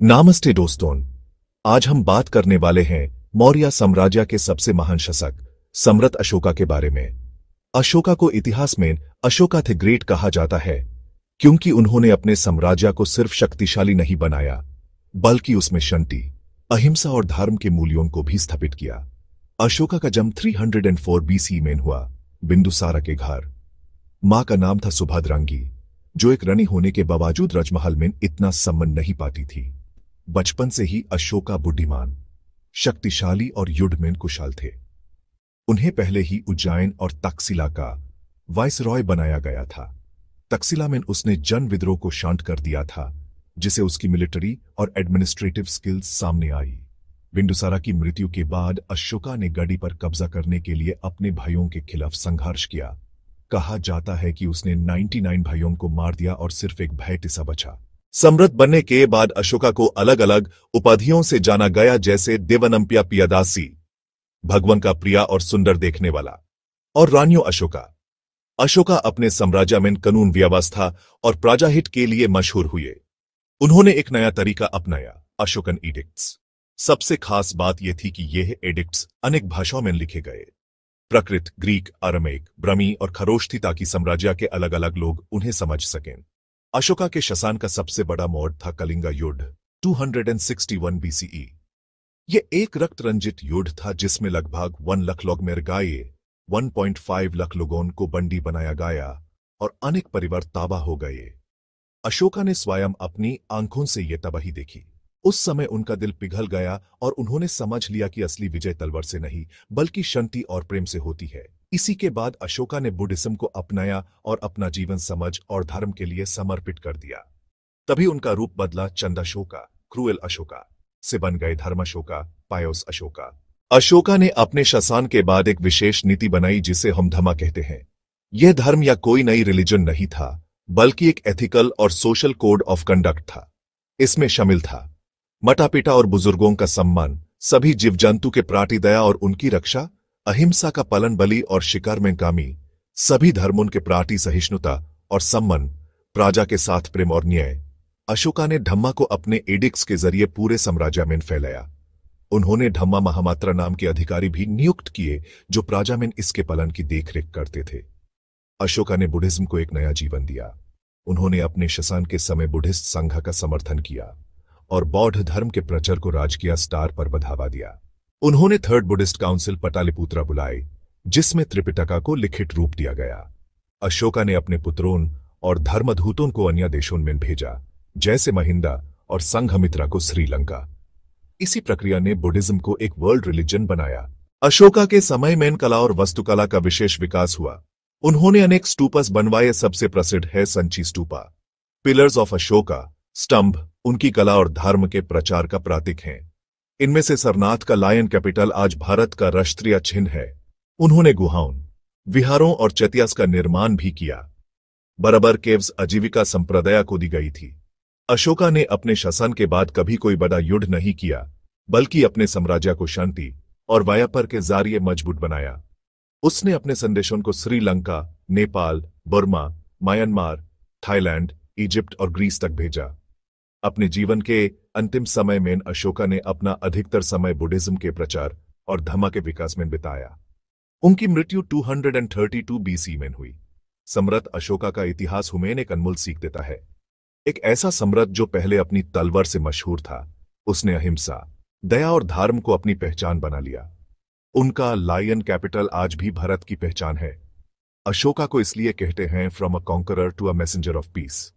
नामस्ते दोस्तों। आज हम बात करने वाले हैं मौर्य साम्राज्य के सबसे महान शासक सम्राट अशोका के बारे में। अशोका को इतिहास में अशोका द ग्रेट कहा जाता है क्योंकि उन्होंने अपने साम्राज्य को सिर्फ शक्तिशाली नहीं बनाया बल्कि उसमें शांति, अहिंसा और धर्म के मूल्यों को भी स्थापित किया। अशोका का जन्म 304 BC में हुआ बिंदुसारा के घर। मां का नाम था सुभद्रांगी, जो एक रानी होने के बावजूद राजमहल में इतना सम्मान नहीं पाती थी। बचपन से ही अशोका बुद्धिमान, शक्तिशाली और युद्ध में कुशल थे। उन्हें पहले ही उज्जैन और तक्षशिला का वाइसरॉय बनाया गया था। तक्षशिला में उसने जन विद्रोह को शांत कर दिया था, जिसे उसकी मिलिट्री और एडमिनिस्ट्रेटिव स्किल्स सामने आई। बिंदुसारा की मृत्यु के बाद अशोका ने गढ़ी पर कब्जा करने के लिए अपने भाइयों के खिलाफ संघर्ष किया। कहा जाता है कि उसने 99 भाइयों को मार दिया और सिर्फ एक भाई टिसा बचा। सम्राट बनने के बाद अशोका को अलग अलग उपाधियों से जाना गया, जैसे देवनंपिया पियादासी, भगवान का प्रिया और सुंदर देखने वाला, और रानियों अशोका। अशोका अपने साम्राज्य में कानून व्यवस्था और प्रजाहित के लिए मशहूर हुए। उन्होंने एक नया तरीका अपनाया, अशोकन एडिक्ट्स। सबसे खास बात यह थी कि यह एडिक्ट्स अनेक भाषाओं में लिखे गए, प्राकृत, ग्रीक, अरामीक, ब्रह्मी और खरोष्ठी, ताकि साम्राज्य के अलग अलग लोग उन्हें समझ सकें। अशोका के शासन का सबसे बड़ा मोड़ था कलिंगा युद्ध 261 BCE। यह एक रक्त रंजित युद्ध था जिसमें लगभग 1 लाख लोग मर गए, 1.5 लाख लोगों को बंदी बनाया गया और अनेक परिवार तबाह हो गए। अशोका ने स्वयं अपनी आंखों से यह तबाही देखी। उस समय उनका दिल पिघल गया और उन्होंने समझ लिया कि असली विजय तलवार से नहीं बल्कि शांति और प्रेम से होती है। इसी के बाद अशोका ने बुद्धिज्म को अपनाया और अपना जीवन समझ और धर्म के लिए समर्पित कर दिया। तभी उनका रूप बदला, चंदाशोका, क्रूएल अशोका से बन गए धर्माशोका, पायोस अशोका। अशोका ने अपने शासन के बाद एक विशेष नीति बनाई जिसे हम धम्मा कहते हैं। यह धर्म या कोई नई रिलीजन नहीं था बल्कि एक एथिकल और सोशल कोड ऑफ कंडक्ट था। इसमें शामिल था माता पिता और बुजुर्गों का सम्मान, सभी जीव जंतु के प्रति दया और उनकी रक्षा, अहिंसा का पालन, बलि और शिकार में कमी, सभी धर्मों के प्रति सहिष्णुता और सम्मान, प्रजा के साथ प्रेम और न्याय। अशोका ने धम्मा को अपने एडिक्ट्स के जरिए पूरे साम्राज्य में फैलाया। उन्होंने धम्मा महामात्रा नाम के अधिकारी भी नियुक्त किए जो प्रजा में इसके पालन की देखरेख करते थे। अशोका ने बुद्धिज्म को एक नया जीवन दिया। उन्होंने अपने शासन के समय बुद्धिस्ट संघ का समर्थन किया और बौद्ध धर्म के प्रचार को राजकीय स्तर पर बढ़ावा दिया। उन्होंने थर्ड बुद्धिस्ट काउंसिल पटालिपुत्रा बुलाई, जिसमें त्रिपिटका को लिखित रूप दिया गया। अशोका ने अपने पुत्रों और धर्मदूतों को अन्य देशों में भेजा, जैसे महिंदा और संघमित्रा को श्रीलंका। इसी प्रक्रिया ने बुद्धिज्म को एक वर्ल्ड रिलीजन बनाया। अशोका के समय में कला और वास्तुकला का विशेष विकास हुआ। उन्होंने अनेक स्तूपस बनवाए। सबसे प्रसिद्ध है संची स्तूपा, पिलर्स ऑफ अशोका। स्तंभ उनकी कला और धर्म के प्रचार का प्रतीक हैं। इनमें से सरनाथ का लायन कैपिटल आज भारत का राष्ट्रीय चिन्ह है। उन्होंने गुहाओं, विहारों और चैत्यास का निर्माण भी किया। बराबर केव्स आजीविका संप्रदाय को दी गई थी। अशोका ने अपने शासन के बाद कभी कोई बड़ा युद्ध नहीं किया बल्कि अपने साम्राज्य को शांति और व्यापार के जरिए मजबूत बनाया। उसने अपने संदेशों को Sri Lanka, Nepal, Burma, Myanmar, Thailand, Egypt और ग्रीस तक भेजा। अपने जीवन के अंतिम समय में अशोका ने अपना अधिकतर समय बुद्धिज्म के प्रचार और धम्मा के विकास में बिताया। उनकी मृत्यु 232 BC में हुई। सम्राट अशोका का इतिहास हमें एक अनमोल सीख देता है। एक ऐसा सम्राट जो पहले अपनी तलवार से मशहूर था, उसने अहिंसा, दया और धर्म को अपनी पहचान बना लिया। उनका लायन कैपिटल आज भी भारत की पहचान है। अशोका को इसलिए कहते हैं from a conqueror to a messenger of piece.